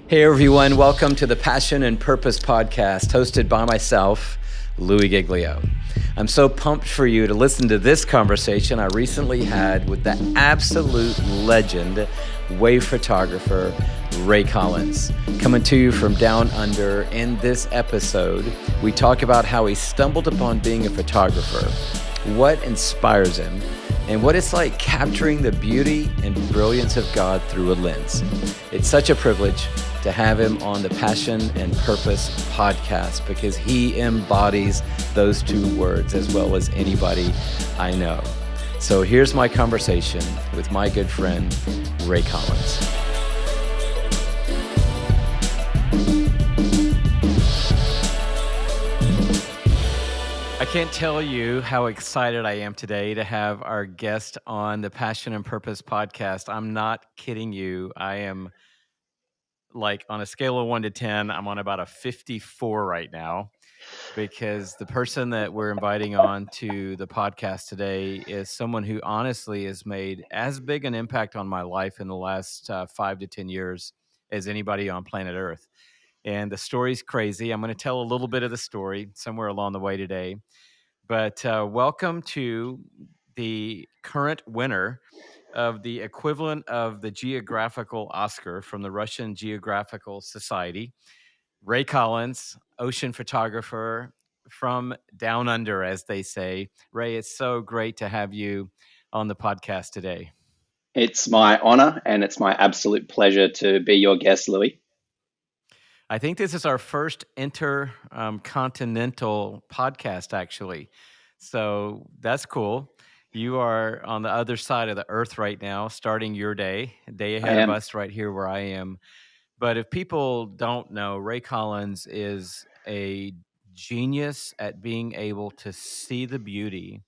Hey everyone, welcome to the Passion and Purpose podcast hosted by myself, Louie Giglio. I'm so pumped for you to listen to this conversation I recently had with the absolute legend, wave photographer, Ray Collins. Coming to you from down under. In this episode, we talk about how he stumbled upon being a photographer, what inspires him, and what it's like capturing the beauty and brilliance of God through a lens. It's such a privilege to have him on the Passion and Purpose podcast because he embodies those two words as well as anybody I know. So here's my conversation with my good friend, Ray Collins. I can't tell you how excited I am today to have our guest on the Passion and Purpose podcast. I'm not kidding you. I am like on a scale of 1 to 10, I'm on about a 54 right now because the person that we're inviting on to the podcast today is someone who honestly has made as big an impact on my life in the last 5 to 10 years as anybody on planet Earth. And the story's crazy. I'm going to tell a little bit of the story somewhere along the way today. But welcome to the current winner of the equivalent of the Geographical Oscar from the Russian Geographical Society, Ray Collins, ocean photographer from down under, as they say. Ray, it's so great to have you on the podcast today. It's my honor and it's my absolute pleasure to be your guest, Louie. I think this is our first intercontinental podcast, actually. So that's cool. You are on the other side of the earth right now, starting your day, a day I ahead of am. us right here where I am. But if people don't know, Ray Collins is a genius at being able to see the beauty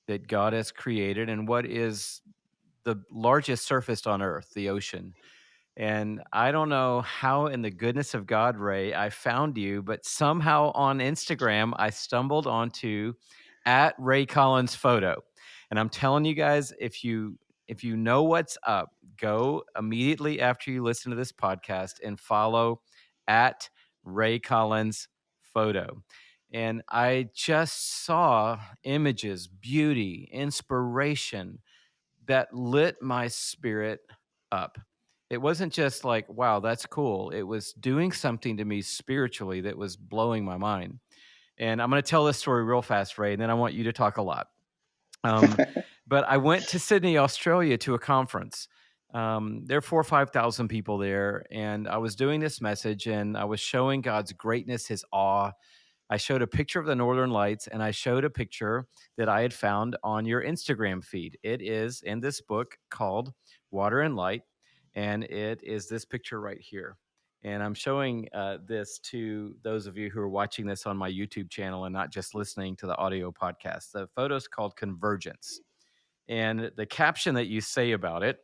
that God has created and what is the largest surface on earth, the ocean. And I don't know how in the goodness of God, Ray, I found you, but somehow on Instagram, I stumbled onto at Ray Collins photo. And I'm telling you guys, if you know what's up, go immediately after you listen to this podcast and follow at Ray Collins photo. And I just saw images, beauty, inspiration that lit my spirit up. It wasn't just like, wow, that's cool. It was doing something to me spiritually that was blowing my mind. And I'm going to tell this story real fast, Ray, and then I want you to talk a lot. But I went to Sydney, Australia to a conference. There are 4,000 or 5,000 people there. And I was doing this message and I was showing God's greatness, his awe. I showed a picture of the Northern Lights and I showed a picture that I had found on your Instagram feed. It is in this book called Water and Light, and it is this picture right here. And I'm showing this to those of you who are watching this on my YouTube channel and not just listening to the audio podcast. The photo's called Convergence. And the caption that you say about it,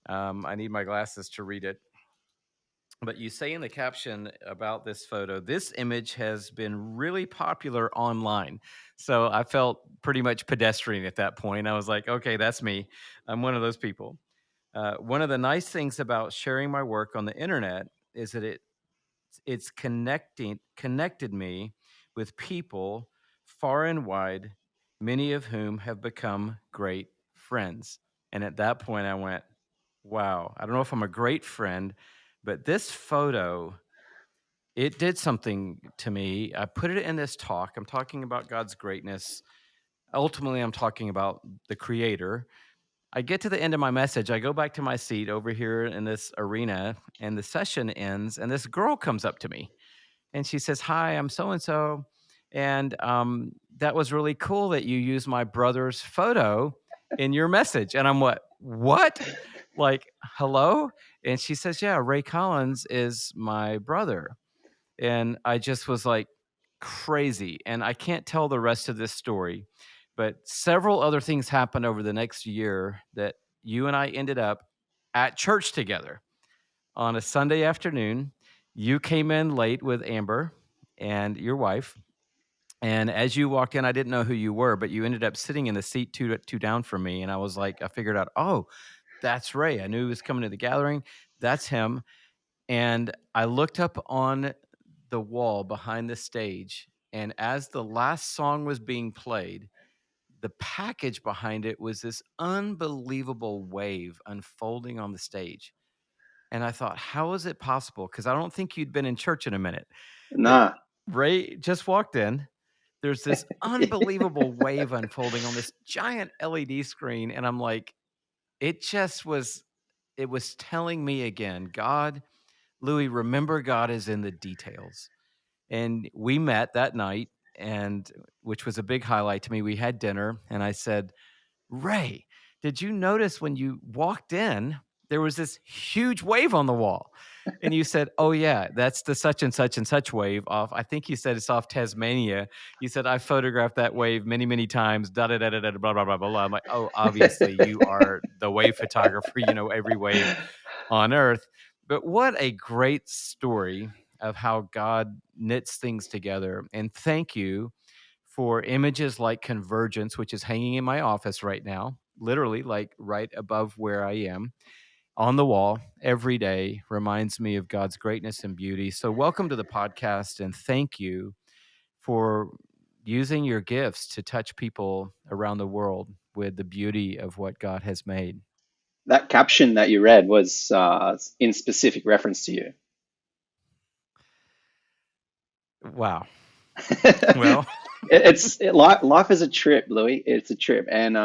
I need my glasses to read it. But you say in the caption about this photo, this image has been really popular online. So I felt pretty much pedestrian at that point. I was like, okay, that's me. I'm one of those people. One of the nice things about sharing my work on the internet is that it's connected me with people far and wide, many of whom have become great friends. And at that point, I went, wow, I don't know if I'm a great friend, but this photo, it did something to me. I put it in this talk. I'm talking about God's greatness. Ultimately, I'm talking about the Creator. I get to the end of my message. I go back to my seat over here in this arena, and the session ends, and this girl comes up to me, and she says, "Hi, I'm so and so, and that was really cool that you used my brother's photo in your message." And I'm what? Like, hello? And she says, "Yeah, Ray Collins is my brother." And I just was like crazy. And I can't tell the rest of this story, but several other things happened over the next year that you and I ended up at church together on a Sunday afternoon. You came in late with Amber and your wife. And as you walked in, I didn't know who you were, but you ended up sitting in the seat two down from me. And I was like, I figured out, oh, that's Ray. I knew he was coming to the gathering. That's him. And I looked up on the wall behind the stage, and as the last song was being played, the package behind it was this unbelievable wave unfolding on the stage. And I thought, how is it possible? Because I don't think you'd been in church in a minute. That Nah. Ray just walked in. There's this unbelievable wave unfolding on this giant LED screen. And I'm like, it was telling me again, God, Louie, remember God is in the details. And we met that night, and which was a big highlight to me. We had dinner, and I said, Ray, did you notice when you walked in, there was this huge wave on the wall? And you said, oh, yeah, that's the such and such wave off. I think you said it's off Tasmania. You said, I photographed that wave many, many times, da da da da da, blah, blah, blah, blah, blah. I'm like, oh, obviously, you are the wave photographer. You know every wave on earth. But what a great story of how God knits things together. And thank you for images like Convergence, which is hanging in my office right now, literally like right above where I am on the wall every day, reminds me of God's greatness and beauty. So, welcome to the podcast, and thank you for using your gifts to touch people around the world with the beauty of what God has made. That caption that you read was in specific reference to you. Wow. it, Well, life is a trip, Louis. It's a trip, and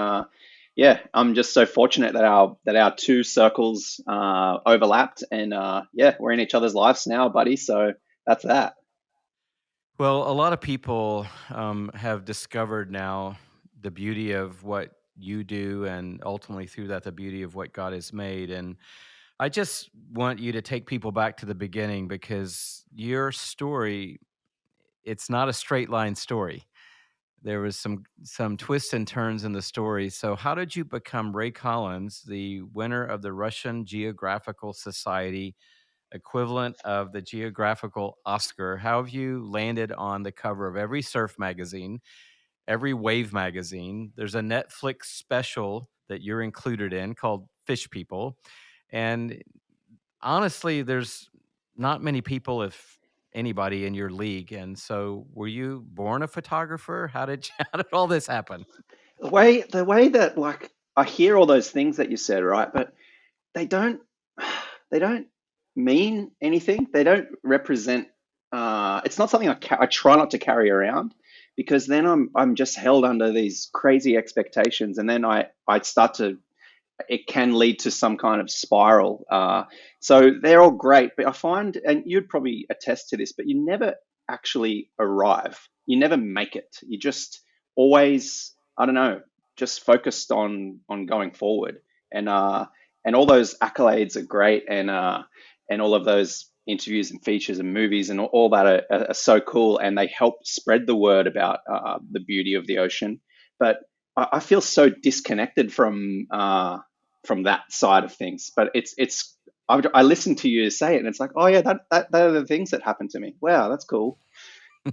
yeah, I'm just so fortunate that our two circles overlapped, and yeah, we're in each other's lives now, buddy. So that's that. well, a lot of people have discovered now the beauty of what you do, and ultimately through that, the beauty of what God has made. And I just want you to take people back to the beginning because your story, it's not a straight line story. There was some twists and turns in the story. So how did you become Ray Collins, the winner of the Russian Geographical Society equivalent of the Geographical Oscar? How have you landed on the cover of every surf magazine, every wave magazine? There's a Netflix special that you're included in called Fish People. And honestly, there's not many people, if anybody, in your league. And so, were you born a photographer? How did all this happen? The way that like I hear all those things that you said, right? But they don't they don't mean anything. They don't represent. It's not something I try not to carry around because then I'm just held under these crazy expectations, and then I start to it can lead to some kind of spiral. So they're all great, but I find, and you'd probably attest to this, but you never actually arrive. You never make it. You just always, I don't know, just focused on going forward. And and all those accolades are great, and all of those interviews and features and movies and all that are so cool, and they help spread the word about the beauty of the ocean. But I feel so disconnected from that side of things. But I listen to you say it, and it's like, oh yeah, that are the things that happened to me. Wow, that's cool.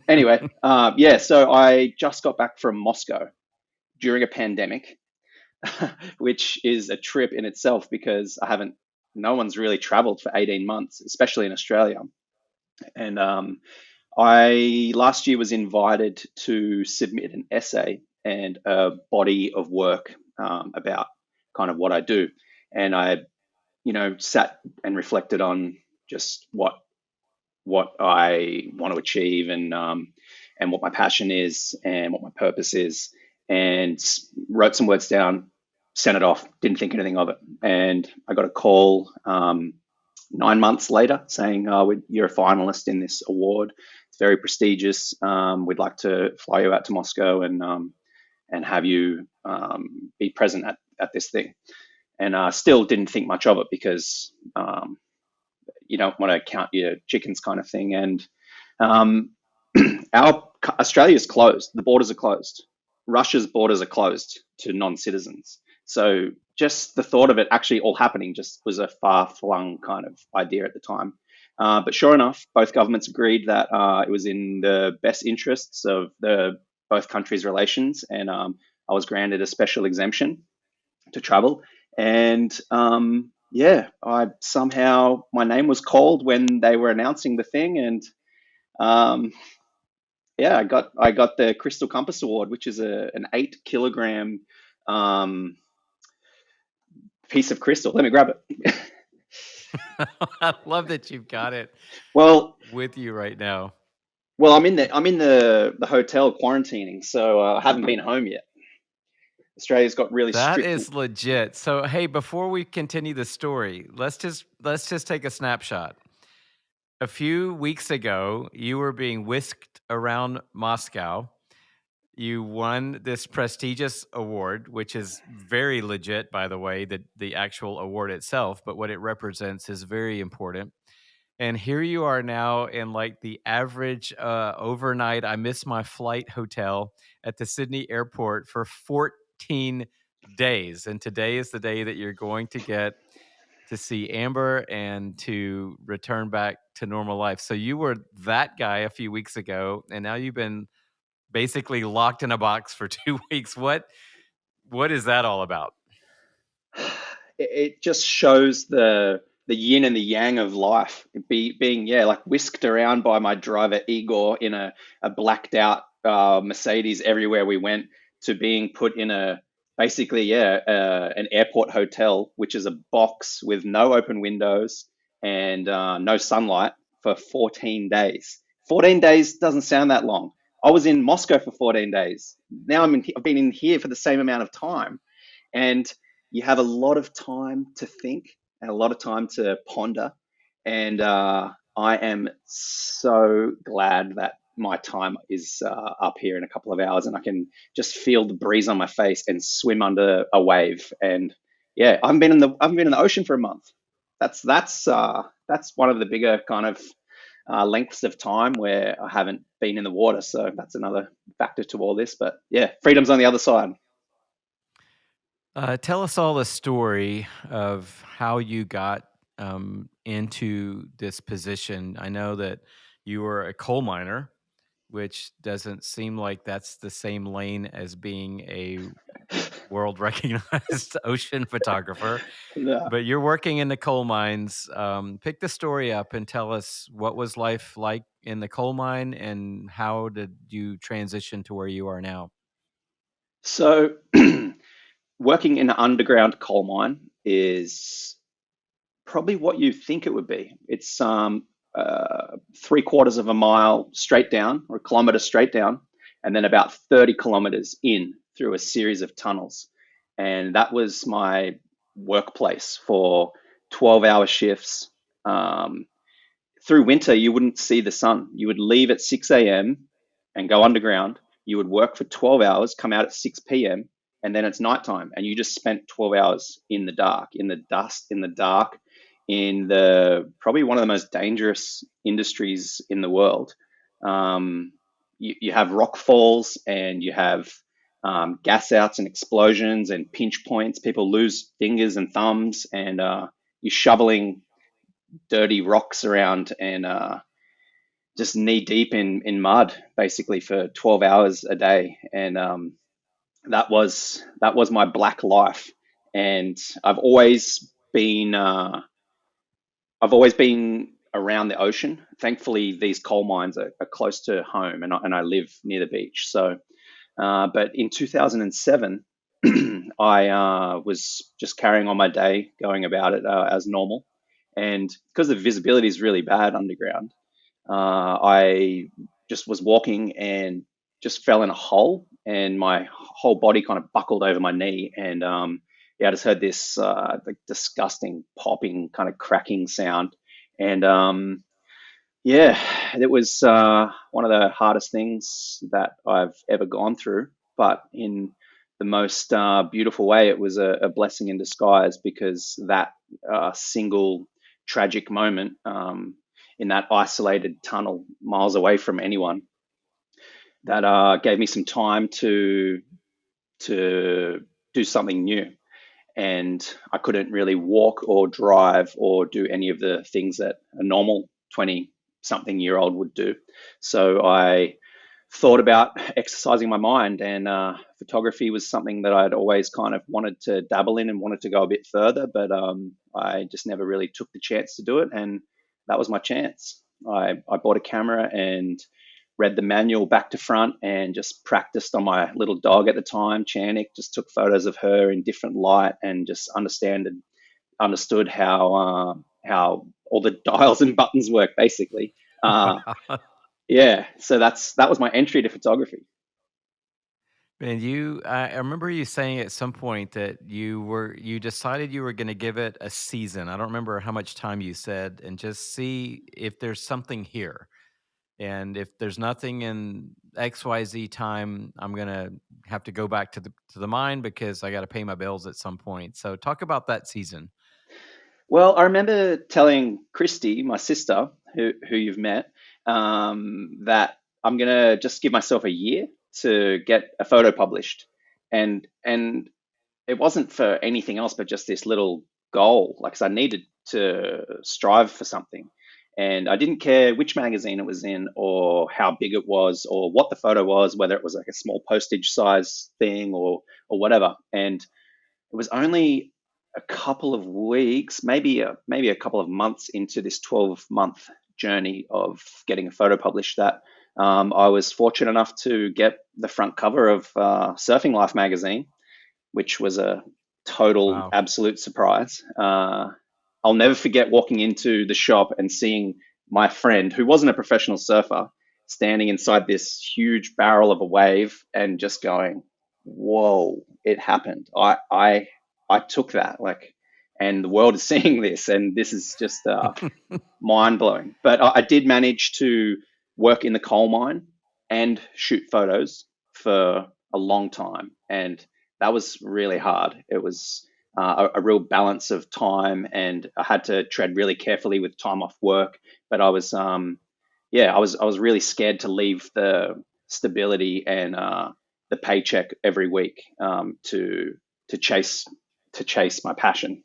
Anyway, yeah. So I just got back from Moscow during a pandemic, which is a trip in itself because I haven't. No one's really traveled for 18 months, especially in Australia. And I last year was invited to submit an essay and a body of work about kind of what I do. And I, sat and reflected on just what I want to achieve, and what my passion is and what my purpose is, and wrote some words down, sent it off, didn't think anything of it, and I got a call 9 months later saying, "You're a finalist in this award. It's very prestigious. We'd like to fly you out to Moscow and have you be present at this thing." And still didn't think much of it because you don't want to count your chickens kind of thing. And um, our Australia's closed. The borders are closed. Russia's borders are closed to non-citizens. So just the thought of it actually all happening just was a far-flung kind of idea at the time. But sure enough, both governments agreed that it was in the best interests of the both countries' relations, and I was granted a special exemption to travel. And yeah, I somehow my name was called when they were announcing the thing, and um, yeah, I got the Crystal Compass Award, which is an 8 kilogram um, piece of crystal. Let me grab it. I love that you've got it Well, with you right now. I'm in the hotel quarantining, so I haven't been home yet. Australia's got really That strict. is legit. So, hey, before we continue the story, let's just take a snapshot. A few weeks ago, you were being whisked around Moscow. You won this prestigious award, which is very legit, by the way, the actual award itself, but what it represents is very important. And here you are now in like the average overnight, I miss my flight hotel at the Sydney airport for 14 days. And today is the day that you're going to get to see Amber and to return back to normal life. So you were that guy a few weeks ago, and now you've been basically locked in a box for 2 weeks. What is that all about? It just shows the yin and the yang of life. Being yeah, like whisked around by my driver Igor in a blacked out Mercedes everywhere we went, to being put in a basically yeah an airport hotel, which is a box with no open windows and no sunlight for 14 days. 14 days doesn't sound that long. I was in Moscow for 14 days. Now I've been in here for the same amount of time, and you have a lot of time to think and a lot of time to ponder. And I am so glad that my time is up here in a couple of hours, and I can just feel the breeze on my face and swim under a wave. And yeah, I haven't been in the ocean for a month. That's one of the bigger kind of lengths of time where I haven't been in the water. So that's another factor to all this. But yeah, freedom's on the other side. Tell us all the story of how you got into this position. I know that you were a coal miner, which doesn't seem like that's the same lane as being a world recognized ocean photographer, Yeah. but you're working in the coal mines. Pick the story up and tell us what was life like in the coal mine and how did you transition to where you are now? So working in an underground coal mine is probably what you think it would be. It's 3/4 of a mile straight down, or a kilometer straight down, and then about 30 kilometers in through a series of tunnels. And that was my workplace for 12-hour shifts. Um, Through winter, you wouldn't see the sun. You would leave at 6 a.m. and go underground. You would work for 12 hours, come out at 6 p.m., and then it's nighttime. And you just spent 12 hours in the dark, in the dust, in the dark, in the probably one of the most dangerous industries in the world. You have rock falls, and you have gas outs and explosions and pinch points. People lose fingers and thumbs, and you're shoveling dirty rocks around, and just knee deep in mud basically for 12 hours a day. And that was my black life. And I've always been around the ocean. Thankfully, these coal mines are close to home, and I live near the beach. So but in 2007, I was just carrying on my day, going about it as normal. And because the visibility is really bad underground, I just was walking and just fell in a hole, and my whole body kind of buckled over my knee. And yeah, I just heard this like disgusting popping, kind of cracking sound. And yeah, it was one of the hardest things that I've ever gone through, but in the most beautiful way. It was a blessing in disguise, because that single tragic moment in that isolated tunnel, miles away from anyone, that gave me some time to do something new. And I couldn't really walk or drive or do any of the things that a normal 20 something year old would do. So I thought about exercising my mind, and photography was something that I'd always kind of wanted to dabble in and wanted to go a bit further. But I just never really took the chance to do it, and that was my chance. I bought a camera and read the manual back to front and just practiced on my little dog at the time, Chanik. Just took photos of her in different light and just understood how all the dials and buttons work, basically. Uh, yeah, so that was my entry to photography. And I remember you saying at some point that you decided you were going to give it a season. I don't remember how much time you said, and just see if there's something here. And if there's nothing in XYZ time, I'm going to have to go back to the mine because I got to pay my bills at some point. So talk about that season. Well, I remember telling Christy, my sister, who you've met, that I'm gonna just give myself a year to get a photo published, and it wasn't for anything else but just this little goal. Like, 'cause I needed to strive for something, and I didn't care which magazine it was in or how big it was or what the photo was, whether it was like a small postage size thing or whatever. And it was only a couple of weeks, maybe a couple of months into this 12-month journey of getting a photo published that I was fortunate enough to get the front cover of Surfing Life magazine, which was a total Wow. absolute surprise. I'll never forget walking into the shop and seeing my friend, who wasn't a professional surfer, standing inside this huge barrel of a wave and just going, "Whoa, it happened! I took that, like, and the world is seeing this, and this is just mind blowing." But I did manage to work in the coal mine and shoot photos for a long time, and that was really hard. It was a real balance of time, and I had to tread really carefully with time off work. But I was really scared to leave the stability and the paycheck every week to chase to chase my passion.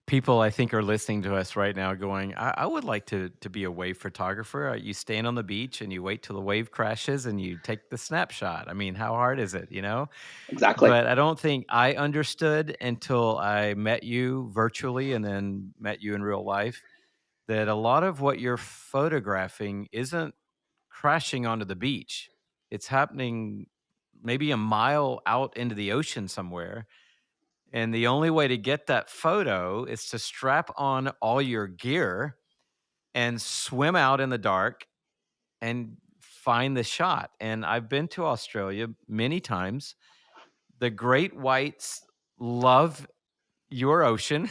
People, I think, are listening to us right now going, I would like to be a wave photographer. You stand on the beach and you wait till the wave crashes and you take the snapshot. I mean, how hard is it, you know? Exactly. But I don't think I understood until I met you virtually and then met you in real life that a lot of what you're photographing isn't crashing onto the beach. It's happening maybe a mile out into the ocean somewhere. And the only way to get that photo is to strap on all your gear and swim out in the dark and find the shot. And I've been to Australia many times. The great whites love your ocean.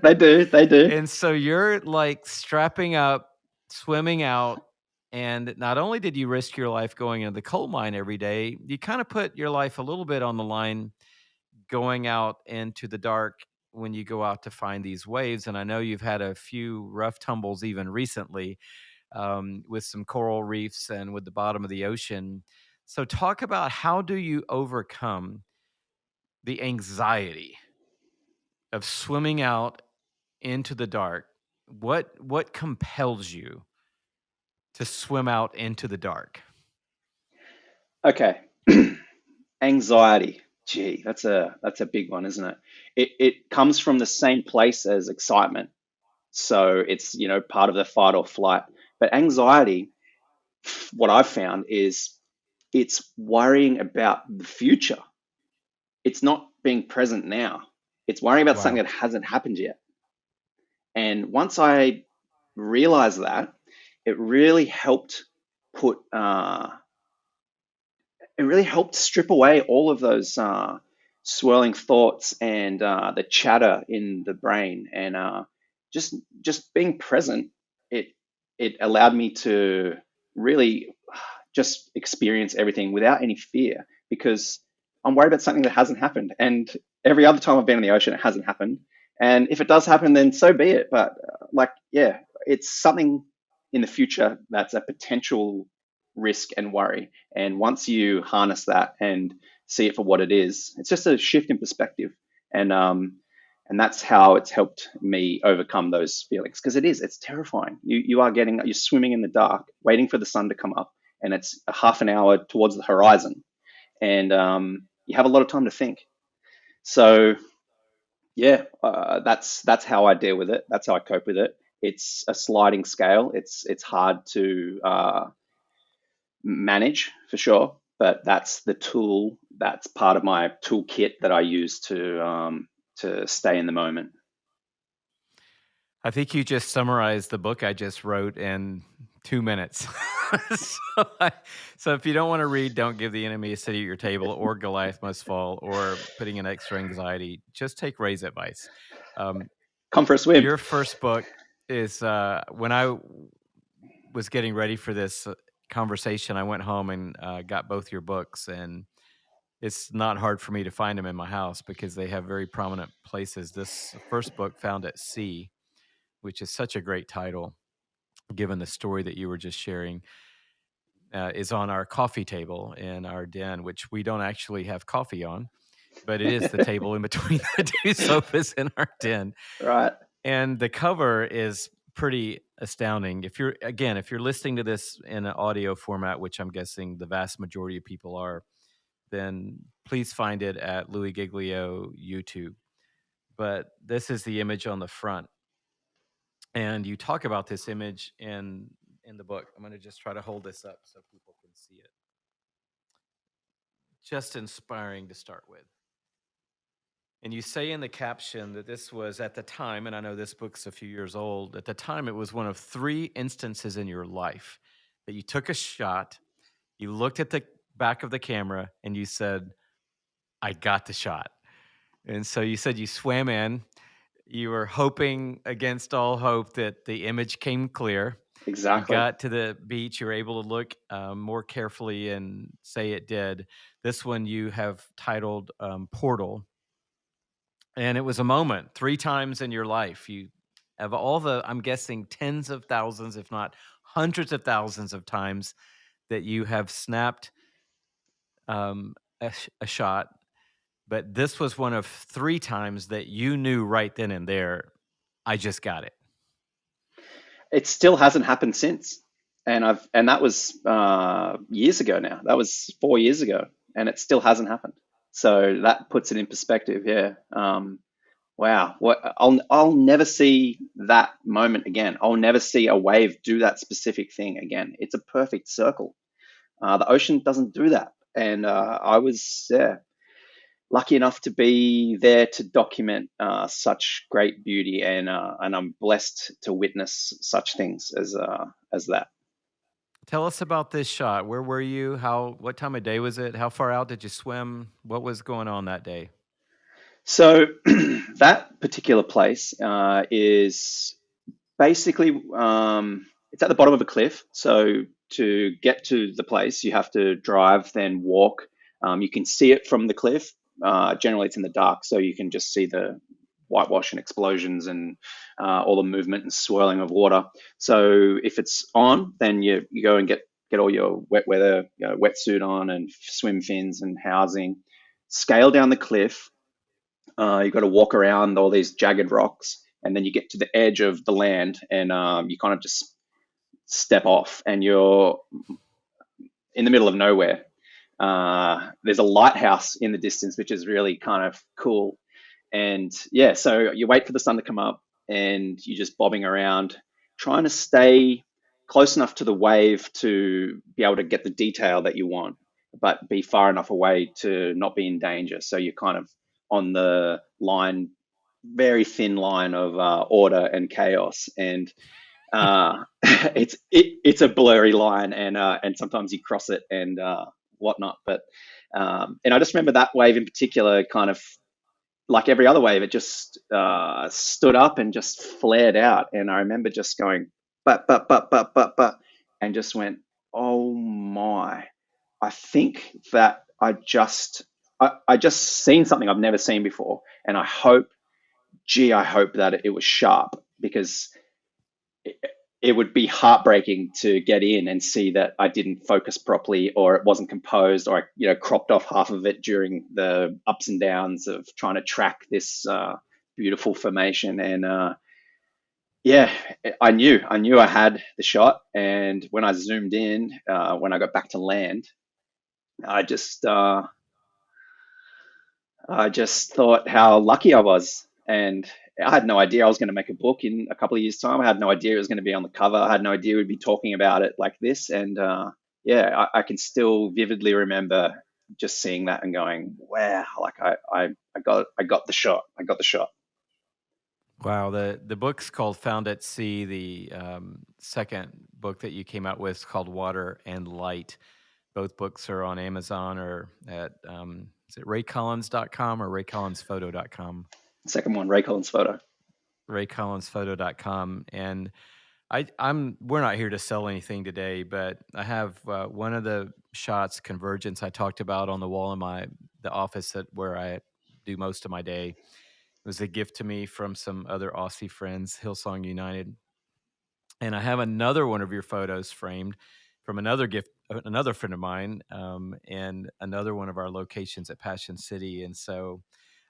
They do. They do. And so you're like strapping up, swimming out. And not only did you risk your life going into the coal mine every day, you kind of put your life a little bit on the line going out into the dark when you go out to find these waves. And I know you've had a few rough tumbles even recently with some coral reefs and with the bottom of the ocean. So, talk about how do you overcome the anxiety of swimming out into the dark? What compels you to swim out into the dark? Okay. Anxiety. Gee, that's a big one, isn't it? It comes from the same place as excitement. So it's, part of the fight or flight. But anxiety, what I've found is it's worrying about the future. It's not being present now. It's worrying about Wow. something that hasn't happened yet. And once I realized that, it really helped put it really helped strip away all of those swirling thoughts and the chatter in the brain, and just just being present. It it allowed me to really just experience everything without any fear, because I'm worried about something that hasn't happened, and every other time I've been in the ocean, it hasn't happened. And if it does happen, then so be it. But yeah, it's something in the future that's a potential risk and worry. And once you harness that and see it for what it is, it's just a shift in perspective. And and that's how it's helped me overcome those feelings, because it's terrifying. You're swimming in the dark, waiting for the sun to come up, and it's a half an hour towards the horizon, and you have a lot of time to think. So Yeah, that's how I deal with it. That's how I cope with it. It's a sliding scale. It's hard to manage for sure, but that's the tool. That's part of my toolkit that I use to stay in the moment. I think you just summarized the book I just wrote in 2 minutes. So I so if you don't wanna read Don't Give the Enemy a Seat at Your Table or Goliath Must Fall or Putting in Extra Anxiety, just take Ray's advice. Um, Come for a swim. your first book is, when I was getting ready for this, conversation, I went home and, got both your books, and it's not hard for me to find them in my house because they have very prominent places. This first book, Found at Sea, which is such a great title, given the story that you were just sharing, is on our coffee table in our den, which we don't actually have coffee on, but it is the table in between the two sofas in our den. Right. And the cover is pretty astounding. If you're listening to this in an audio format, which I'm guessing the vast majority of people are, then please find it at Louie Giglio YouTube. But this is the image on the front. And you talk about this image in the book. I'm going to just try to hold this up so people can see it. Just inspiring to start with. And you say in the caption that this was at the time, and I know this book's a few years old, at the time it was one of three instances in your life that you took a shot, you looked at the back of the camera, and you said, I got the shot. And so you said you swam in, you were hoping against all hope that the image came clear. You Exactly. got to the beach, you were able to look more carefully and say it did. This one you have titled Portal. And it was a moment 3 times in your life. You of all the, I'm guessing, tens of thousands, if not hundreds of thousands of times that you have snapped, a shot, but this was one of 3 times that you knew right then and there, "I just got it." It still hasn't happened since, and that was years ago now. That was 4 years ago, and it still hasn't happened. So that puts it in perspective. Yeah. Wow. What I'll never see that moment again. I'll never see a wave do that specific thing again. It's a perfect circle. The ocean doesn't do that, and I was lucky enough to be there to document such great beauty, and I'm blessed to witness such things as that. Tell us about this shot. Where were you? What time of day was it? How far out did you swim? What was going on that day? So that particular place is basically it's at the bottom of a cliff. So to get to the place, you have to drive, then walk. You can see it from the cliff. Generally, it's in the dark, so you can just see the whitewash and explosions and all the movement and swirling of water. So if it's on, then you go and get all your wet weather, wetsuit on and swim fins and housing. Scale down the cliff. You've got to walk around all these jagged rocks, and then you get to the edge of the land, and you kind of just step off, and you're in the middle of nowhere. There's a lighthouse in the distance, which is really kind of cool. And yeah, so you wait for the sun to come up, and you're just bobbing around, trying to stay close enough to the wave to be able to get the detail that you want, but be far enough away to not be in danger. So you're kind of on the line, very thin line of order and chaos. And it's a blurry line, and sometimes you cross it and whatnot. But and I just remember that wave in particular, kind of like every other wave, it just stood up and just flared out. And I remember just going, but, and just went, oh my. I think that I just seen something I've never seen before. And I hope that it was sharp, because it, it would be heartbreaking to get in and see that I didn't focus properly, or it wasn't composed, or I, cropped off half of it during the ups and downs of trying to track this beautiful formation. And yeah, I knew I had the shot. And when I zoomed in, when I got back to land, I just, I just thought how lucky I was. And I had no idea I was going to make a book in a couple of years' time. I had no idea it was going to be on the cover. I had no idea we'd be talking about it like this. And yeah, I can still vividly remember just seeing that and going, wow, like I got the shot. I got the shot. Wow, the book's called Found at Sea. The second book that you came out with is called Water and Light. Both books are on Amazon or at is it raycollins.com or raycollinsphoto.com? Second one, Ray Collins photo. Raycollinsphoto.com. And I'm we're not here to sell anything today, but I have one of the shots, Convergence, I talked about on the wall in the office where I do most of my day. It was a gift to me from some other Aussie friends, Hillsong United. And I have another one of your photos framed from another gift, another friend of mine, and another one of our locations at Passion City. And so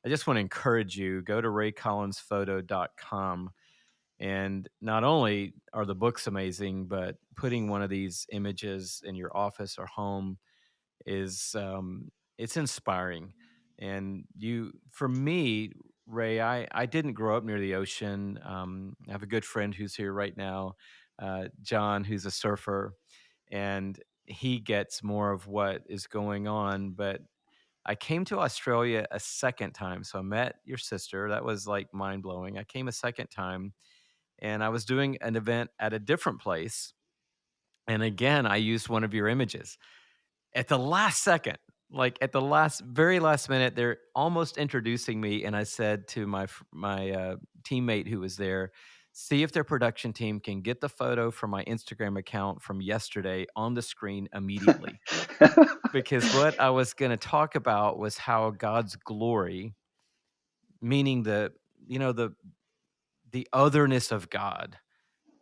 I just want to encourage you, go to raycollinsphoto.com. And not only are the books amazing, but putting one of these images in your office or home is it's inspiring. And for me, Ray, I didn't grow up near the ocean. I have a good friend who's here right now, John, who's a surfer, and he gets more of what is going on. But I came to Australia a second time, so I met your sister. That was like mind blowing. I came a second time, and I was doing an event at a different place, and again, I used one of your images at the last second, like at the very last minute, they're almost introducing me, and I said to my teammate who was there, "See if their production team can get the photo from my Instagram account from yesterday on the screen immediately." Because what I was going to talk about was how God's glory, meaning you know, the otherness of God,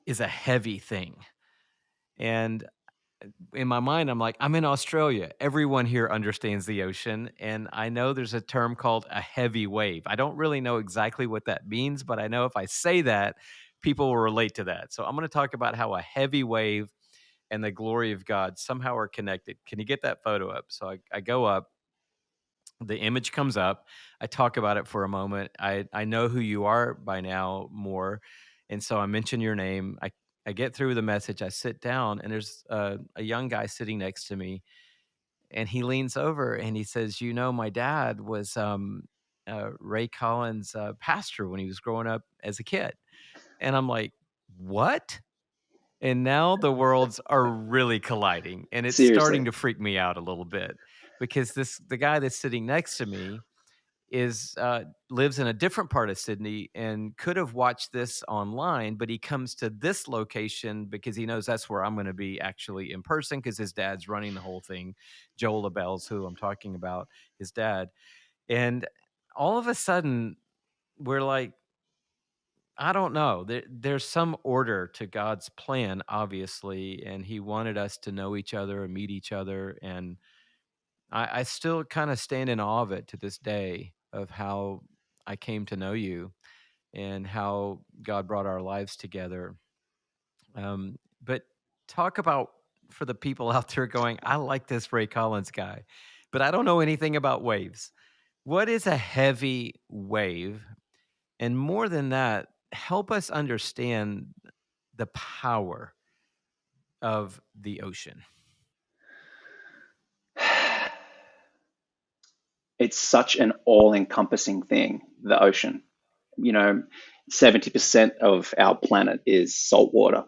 is a heavy thing, and in my mind, I'm like, I'm in Australia. Everyone here understands the ocean. And I know there's a term called a heavy wave. I don't really know exactly what that means, but I know if I say that, people will relate to that. So I'm going to talk about how a heavy wave and the glory of God somehow are connected. Can you get that photo up? So I go up, the image comes up. I talk about it for a moment. I know who you are by now more. And so I mention your name. I get through the message. I sit down, and there's a young guy sitting next to me, and he leans over and he says, "You know, my dad was Ray Collins' pastor when he was growing up as a kid." And I'm like, "What?" And now the worlds are really colliding, and it's starting Seriously. to freak me out a little bit because the guy that's sitting next to me is lives in a different part of Sydney and could have watched this online, but he comes to this location because he knows that's where I'm going to be actually in person because his dad's running the whole thing. Joel LaBelle's who I'm talking about, his dad. And all of a sudden, we're like, I don't know. There's some order to God's plan, obviously, and He wanted us to know each other and meet each other. And I still kind of stand in awe of it to this day of how I came to know you and how God brought our lives together. But talk about for the people out there going, I like this Ray Collins guy, but I don't know anything about waves. What is a heavy wave? And more than that, help us understand the power of the ocean. It's such an all-encompassing thing, the ocean. You know, 70% of our planet is salt water,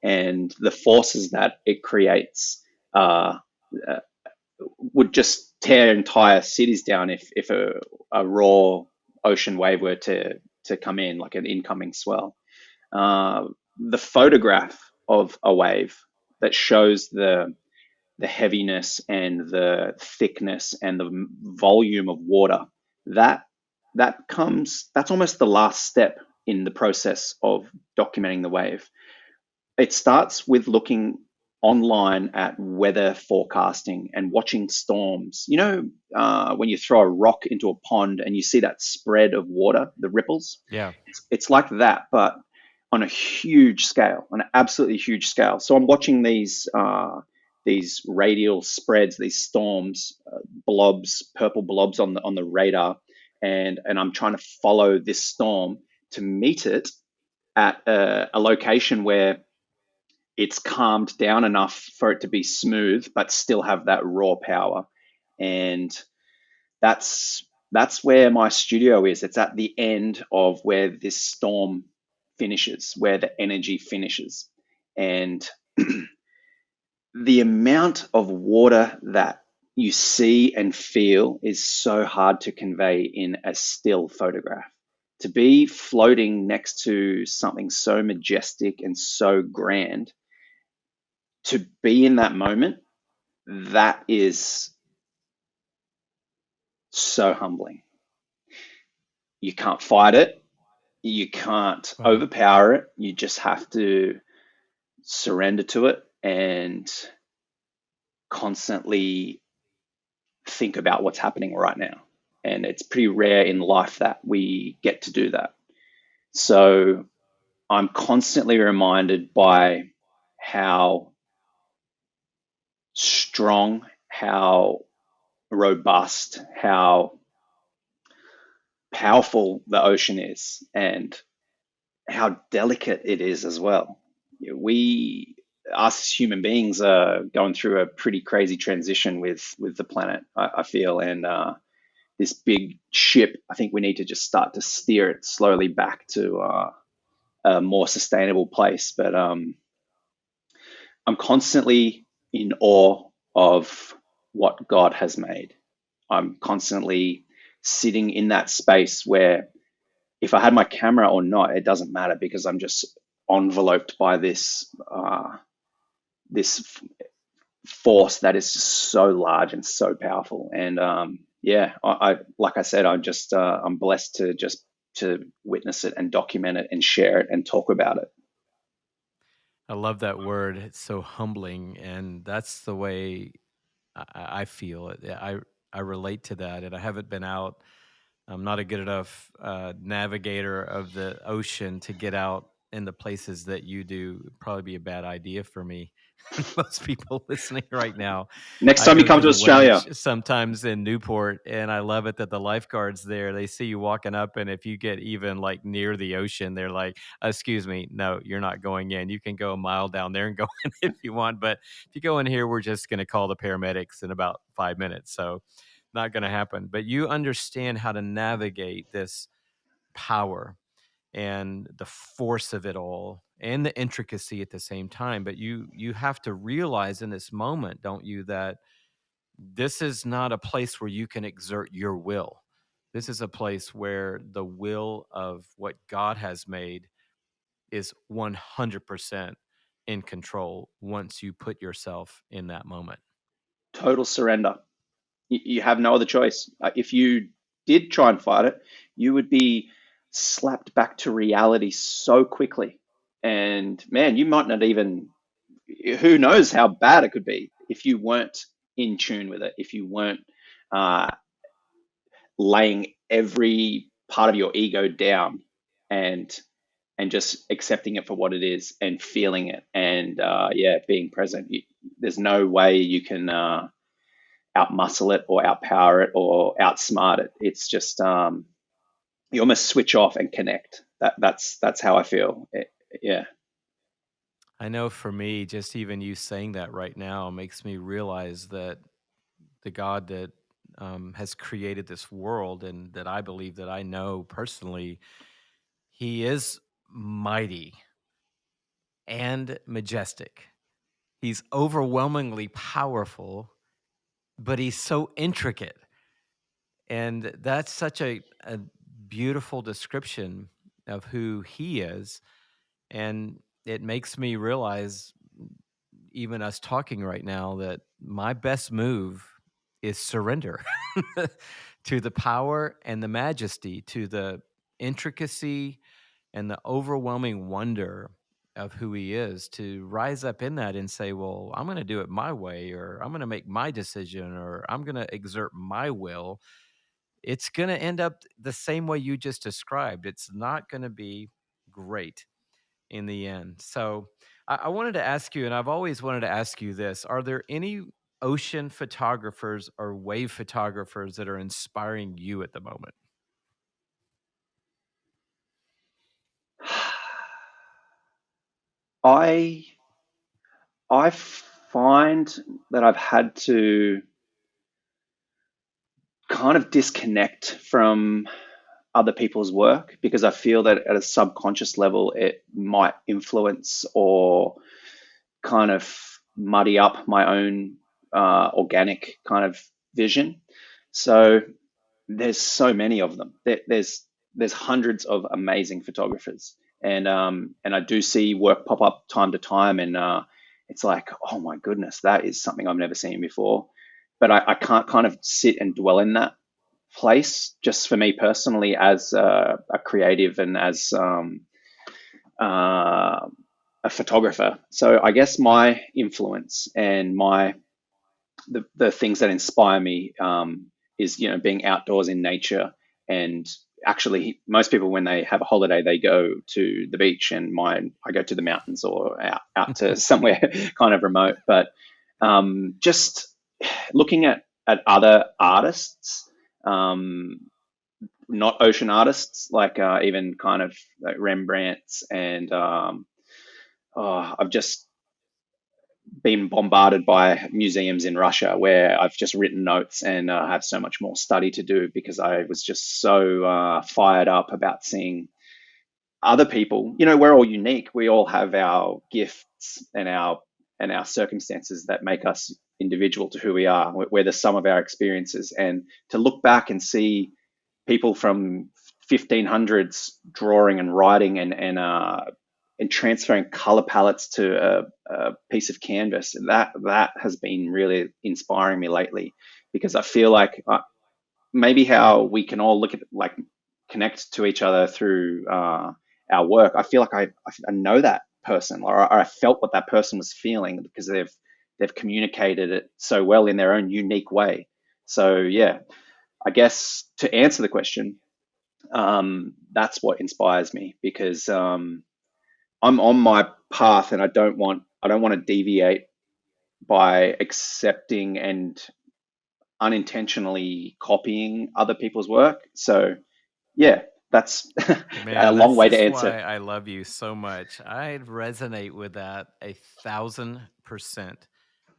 and the forces that it creates uh, uh, would just tear entire cities down if a raw ocean wave were to come in, like an incoming swell. The photograph of a wave that shows the heaviness and the thickness and the volume of water, that that's almost the last step in the process of documenting the wave. It starts with looking online at weather forecasting and watching storms. You know, when you throw a rock into a pond and you see that spread of water, the ripples, Yeah. it's like that, but on a huge scale, on an absolutely huge scale. So I'm watching these radial spreads, these storms, blobs, purple blobs on the radar, and I'm trying to follow this storm to meet it at a location where it's calmed down enough for it to be smooth, but still have that raw power. And that's where my studio is. It's at the end of where this storm finishes, where the energy finishes. And the amount of water that you see and feel is so hard to convey in a still photograph. To be floating next to something so majestic and so grand, to be in that moment, that is so humbling. You can't fight it, you can't Wow. overpower it. You just have to surrender to it and constantly think about what's happening right now. And it's pretty rare in life that we get to do that. So I'm constantly reminded by how strong, how robust, how powerful the ocean is, and how delicate it is as well. We, us human beings, are going through a pretty crazy transition with the planet. I feel, and this big ship, I think we need to just start to steer it slowly back to a more sustainable place. But I'm constantly in awe of what God has made. I'm constantly sitting in that space where if I had my camera or not, it doesn't matter because I'm just enveloped by this force that is just so large and so powerful. And yeah, I like I said, I'm blessed to just to witness it and document it and share it and talk about it. I love that word. It's so humbling, and that's the way I feel it. I relate to that, and I haven't been out. I'm not a good enough navigator of the ocean to get out in the places that you do. It'd probably be a bad idea for me. Most people listening right now, Next I time you go come to to the Australia, Wedge sometimes in Newport, and I love it that the lifeguards there, they see you walking up, and if you get even like near the ocean, they're like, "Excuse me, no, you're not going in. You can go a mile down there and go in if you want, but if you go in here, we're just going to call the paramedics in about 5 minutes." So not going to happen. But you understand how to navigate this power and the force of it all and the intricacy at the same time. But you have to realize in this moment, don't you, that this is not a place where you can exert your will. This is a place where the will of what God has made is 100% in control once you put yourself in that moment. total surrender. You have no other choice. If you did try and fight it, you would be slapped back to reality so quickly. And man, you might not even, who knows how bad it could be if you weren't in tune with it, if you weren't uh, laying every part of your ego down and and just accepting it for what it is and feeling it and yeah, being present. There's no way you can outmuscle it or outpower it or outsmart it. It's just you almost switch off and connect. That's how I feel. Yeah, I know for me, just even you saying that right now makes me realize that the God that has created this world and that I believe that I know personally, he is mighty and majestic. He's overwhelmingly powerful, but he's so intricate. And that's such a beautiful description of who he is. And it makes me realize, even us talking right now, that my best move is surrender to the power and the majesty, to the intricacy and the overwhelming wonder of who he is, to rise up in that and say, well, I'm going to do it my way, or I'm going to make my decision, or I'm going to exert my will. It's going to end up the same way you just described. It's not going to be great in the end. So I wanted to ask you, and I've always wanted to ask you this: are there any ocean photographers or wave photographers that are inspiring you at the moment? I I find that I've had to kind of disconnect from other people's work because I feel that at a subconscious level it might influence or kind of muddy up my own organic kind of vision. So there's so many of them. There's hundreds of amazing photographers, and I do see work pop up time to time, and it's like, oh my goodness, that is something I've never seen before. But I can't kind of sit and dwell in that place. Just for me personally, as a creative and as uh, a photographer. So I guess my influence and the things that inspire me is being outdoors in nature. And actually, most people, when they have a holiday, they go to the beach, and mine, I go to the mountains or out to somewhere kind of remote. But just looking at other artists, um, not ocean artists, like even kind of like Rembrandt's, and I've just been bombarded by museums in Russia where I've just written notes and have so much more study to do because I was just so fired up about seeing other people. We're all unique. We all have our gifts and our circumstances that make us individual to who we are. We're the sum of our experiences, and to look back and see people from 1500s drawing and writing and transferring color palettes to a piece of canvas. That has been really inspiring me lately because I feel like maybe how we can all look at like connect to each other through our work. I feel like I know that person, or I felt what that person was feeling because they've communicated it so well in their own unique way. So yeah, I guess to answer the question, that's what inspires me because I'm on my path and I don't want to deviate by accepting and unintentionally copying other people's work. So yeah, that's a Man, long that's way to just answer. why I love you so much. I resonate with that 1,000%.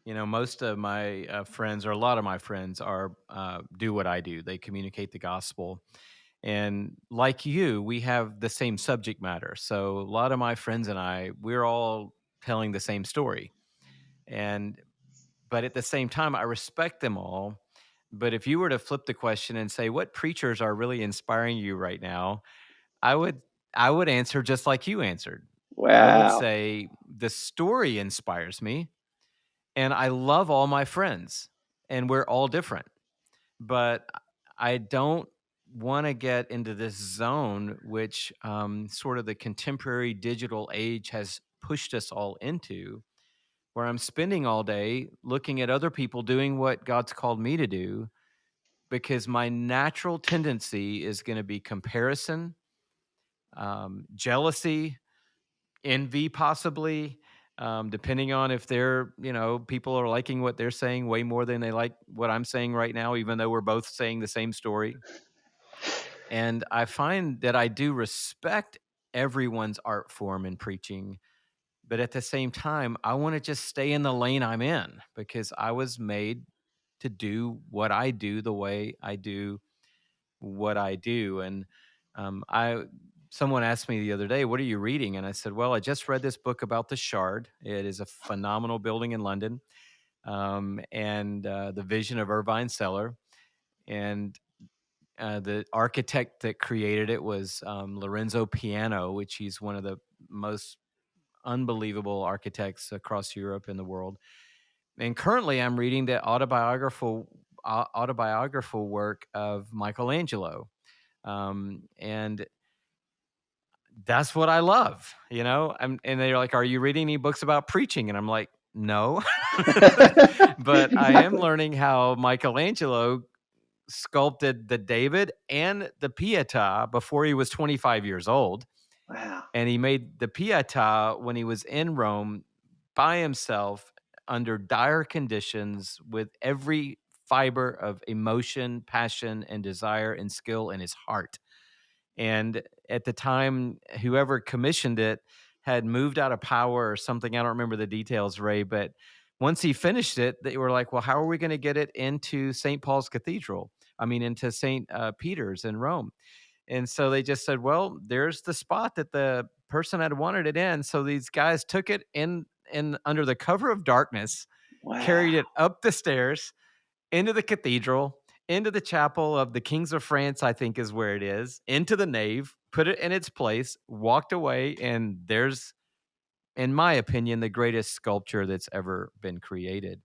Most of my friends, or a lot of my friends, are do what I do. They communicate the gospel, and like you, we have the same subject matter. So a lot of my friends and we're all telling the same story. And but at the same time, I respect them all. But if you were to flip the question and say, what preachers are really inspiring you right now? I would I would answer just like you answered. I would Wow. say the story inspires me, and I love all my friends, and we're all different. But I don't want to get into this zone, which sort of the contemporary digital age has pushed us all into, where I'm spending all day looking at other people doing what God's called me to do, because my natural tendency is going to be comparison, jealousy, envy, possibly, depending on if people are liking what they're saying way more than they like what I'm saying right now, even though we're both saying the same story. And I find that I do respect everyone's art form in preaching, but at the same time, I want to just stay in the lane I'm in because I was made to do what I do the way I do what I do. And I someone asked me the other day, "What are you reading?" And I said, "Well, I just read this book about the Shard. It is a phenomenal building in London, and the vision of Irvine Seller. And the architect that created it was Lorenzo Piano, which he's one of the most unbelievable architects across Europe and the world. And currently, I'm reading the autobiographical work of Michelangelo, and that's what I love. And they're like, "Are you reading any books about preaching?" And I'm like, "No," but I am Exactly. learning how Michelangelo sculpted the David and the Pietà before he was 25 years old. Wow. And he made the Pietà when he was in Rome by himself under dire conditions with every fiber of emotion, passion, and desire and skill in his heart. And at the time, whoever commissioned it had moved out of power or something. I don't remember the details, Ray, but once he finished it, they were like, "Well, how are we going to get it into St. Paul's Cathedral? I mean, into St. Peter's in Rome?" And so they just said, "Well, there's the spot that the person had wanted it in." So these guys took it in under the cover of darkness, Wow. carried it up the stairs into the cathedral, into the chapel of the Kings of France, I think is where it is, into the nave, put it in its place, walked away, and there's, in my opinion, the greatest sculpture that's ever been created.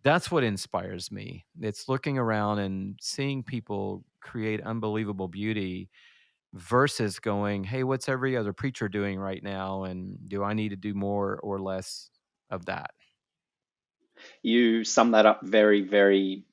That's what inspires me. It's looking around and seeing people create unbelievable beauty versus going, "Hey, what's every other preacher doing right now? And do I need to do more or less of that?" You sum that up very, very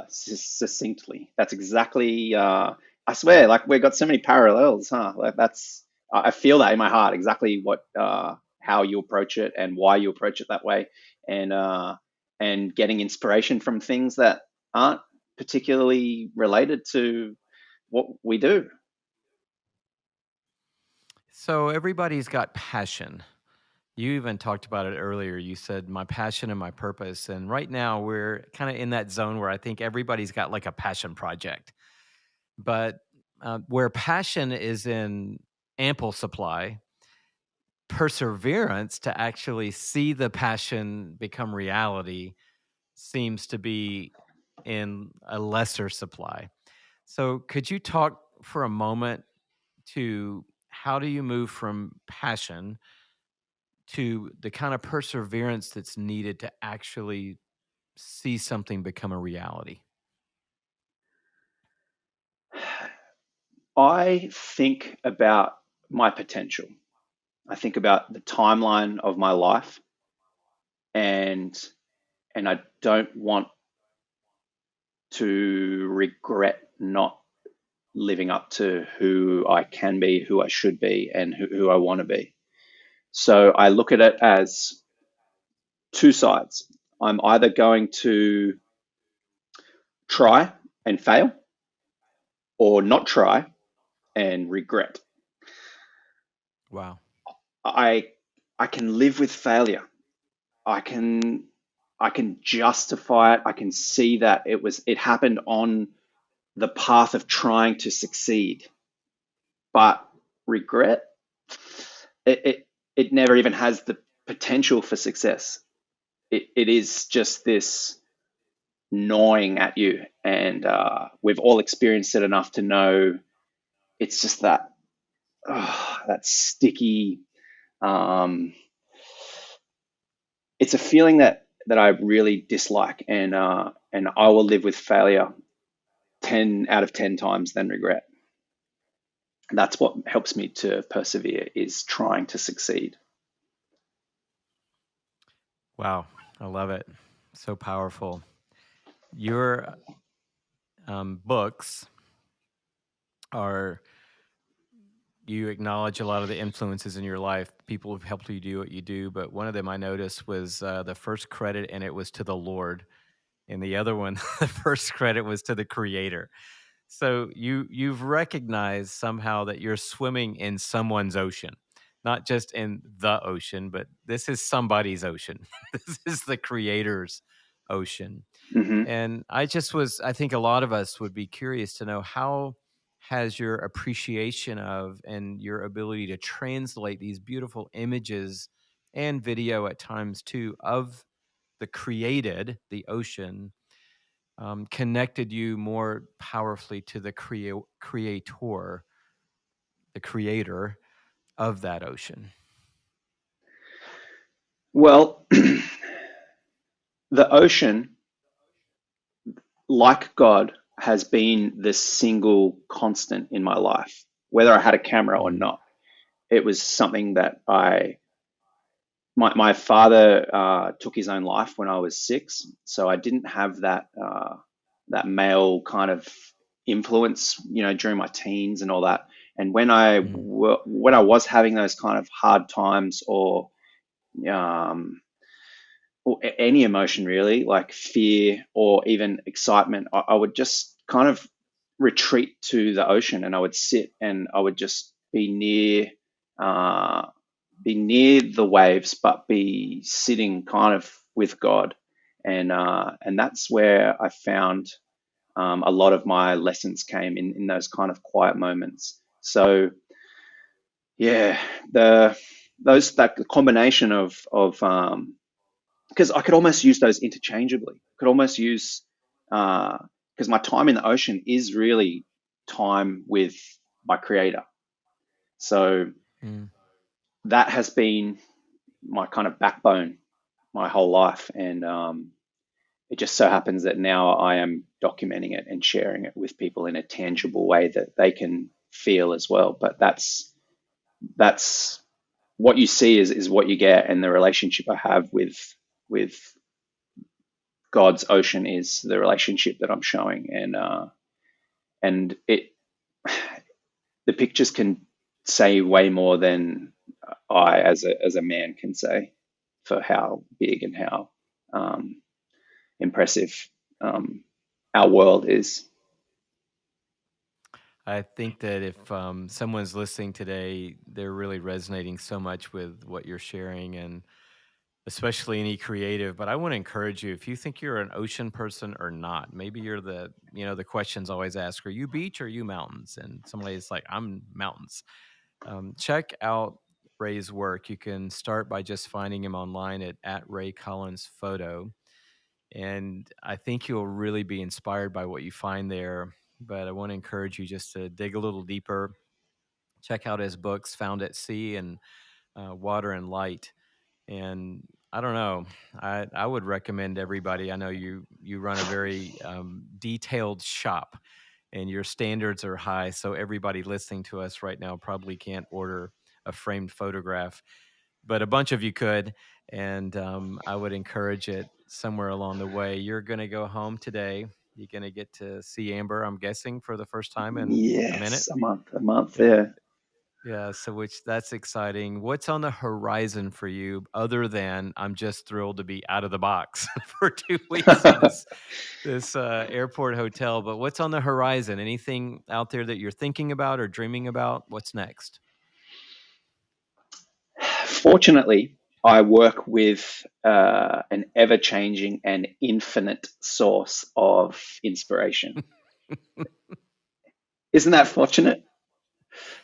succinctly. That's exactly. I swear, like we've got so many parallels, huh? Like that's. I feel that in my heart. Exactly what, how you approach it and why you approach it that way, and uh, and getting inspiration from things that aren't particularly related to what we do. So everybody's got passion. You even talked about it earlier. You said my passion and my purpose. And right now we're kind of in that zone where I think everybody's got like a passion project. But where passion is in ample supply, perseverance to actually see the passion become reality seems to be in a lesser supply. So, could you talk for a moment to how do you move from passion to the kind of perseverance that's needed to actually see something become a reality? I think about my potential. I think about the timeline of my life, and I don't want to regret not living up to who I can be, who I should be, and who I want to be. So I look at it as two sides. I'm either going to try and fail or not try and regret. Wow. I I can live with failure. I can justify it. I can see that it happened on the path of trying to succeed. But regret, it it, it never even has the potential for success. It is just this gnawing at you, and we've all experienced it enough to know it's just that, that sticky. Um, it's a feeling that I really dislike, and I will live with failure 10 out of 10 times than regret. That's what helps me to persevere, is trying to succeed. Wow. I love it. So powerful. Your books are, you acknowledge a lot of the influences in your life, people who've helped you do what you do. But one of them I noticed was the first credit, and it was to the Lord. And the other one, the first credit was to the Creator. So you've recognized somehow that you're swimming in someone's ocean, not just in the ocean, but this is somebody's ocean. This is the Creator's ocean. Hmm. And I think a lot of us would be curious to know, how has your appreciation of and your ability to translate these beautiful images and video at times too of the created, the ocean, connected you more powerfully to the creator, the creator of that ocean? Well, the ocean, like God, has been the single constant in my life, whether I had a camera or Mm, not. It was something that my father took his own life when I was 6, so I didn't have that male kind of influence, during my teens and all that. And mm, when I was having those kind of hard times, um, or any emotion really, like fear or even excitement, I would just kind of retreat to the ocean, and I would sit and I would just be near uh, be near the waves, but be sitting kind of with God, and that's where I found a lot of my lessons came in those kind of quiet moments. So yeah, the those that combination of because I could almost use those interchangeably. Could almost use because my time in the ocean is really time with my creator. So Mm. that has been my kind of backbone my whole life, and it just so happens that now I am documenting it and sharing it with people in a tangible way that they can feel as well. But that's what you see is what you get, and the relationship I have with God's ocean is the relationship that I'm showing, and it the pictures can say way more than I as a man can say for how big and how um, impressive um, our world is. I think that if someone's listening today, they're really resonating so much with what you're sharing, and especially any creative. But I want to encourage you, if you think you're an ocean person or not, maybe you're the questions always asked, are you beach or are you mountains? And somebody's like, I'm mountains. Check out Ray's work. You can start by just finding him online at Ray Collins Photo. And I think you'll really be inspired by what you find there. But I want to encourage you just to dig a little deeper. Check out his books, Found at Sea and Water and Light. And I don't know, I would recommend everybody. I know you run a very detailed shop, and your standards are high. So everybody listening to us right now probably can't order a framed photograph, but a bunch of you could. And I would encourage it somewhere along the way. You're going to go home today. You're going to get to see Amber, I'm guessing, for the first time in a minute. Yes, a month Yeah. there. Yeah. So, which that's exciting. What's on the horizon for you other than I'm just thrilled to be out of the box for 2 weeks in this airport hotel? But what's on the horizon? Anything out there that you're thinking about or dreaming about? What's next? Fortunately, I work with an ever changing and infinite source of inspiration. Isn't that fortunate?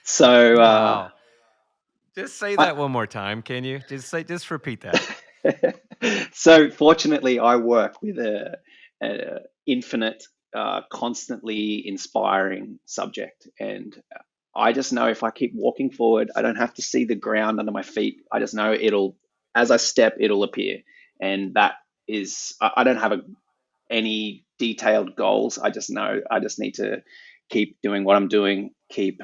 So, Wow. Just say I, that one more time, can you? Just repeat that. so fortunately, I work with a infinite, constantly inspiring subject, and I just know if I keep walking forward, I don't have to see the ground under my feet. I just know it'll, as I step, it'll appear, and that is, I don't have any detailed goals. I just know I just need to keep doing what I'm doing, keep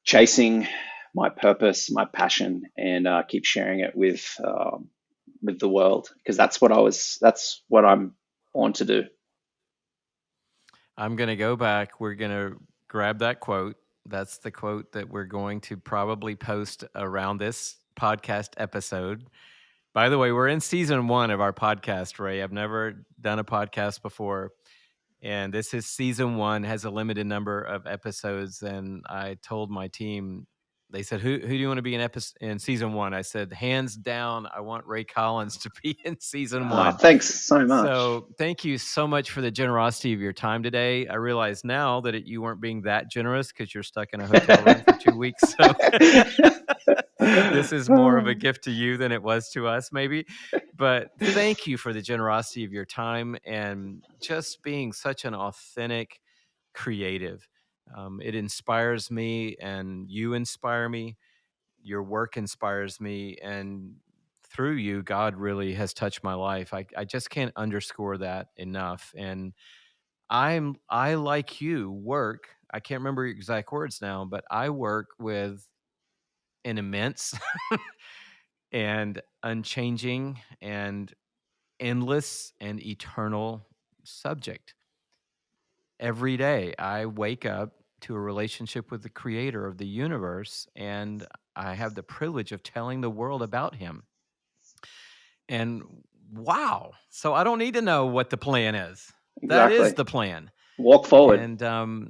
chasing my purpose, my passion, and keep sharing it with the world because that's what I'm born to do. I'm going to go back. We're going to grab that quote. That's the quote that we're going to probably post around this podcast episode. By the way, we're in season 1 of our podcast, Ray. I've never done a podcast before, and this is season 1, has a limited number of episodes. And I told my team, they said, who do you want to be in season 1? I said, hands down, I want Ray Collins to be in season 1. Thanks so much. So thank you so much for the generosity of your time today. I realize now that you weren't being that generous because you're stuck in a hotel room for 2 weeks. So this is more of a gift to you than it was to us, maybe. But thank you for the generosity of your time and just being such an authentic creative. It inspires me, and you inspire me. Your work inspires me, and through you, God really has touched my life. I just can't underscore that enough. And I like you work. I can't remember your exact words now, but I work with an immense and unchanging and endless and eternal subject. Every day I wake up to a relationship with the creator of the universe, and I have the privilege of telling the world about him. And wow, so I don't need to know what the plan is. That is Exactly. the plan. Walk forward. And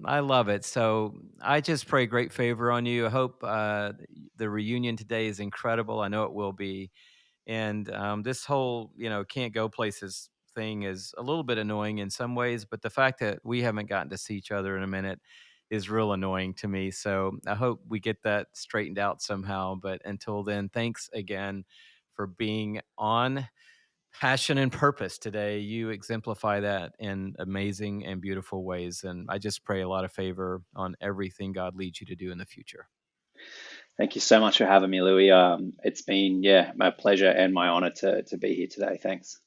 I love it. So I just pray great favor on you. I hope the reunion today is incredible. I know it will be. And this whole, can't go places thing is a little bit annoying in some ways, but the fact that we haven't gotten to see each other in a minute is real annoying to me. So I hope we get that straightened out somehow. But until then, thanks again for being on Passion and Purpose today. You exemplify that in amazing and beautiful ways. And I just pray a lot of favor on everything God leads you to do in the future. Thank you so much for having me, Louie. It's been, yeah, my pleasure and my honor to be here today. Thanks.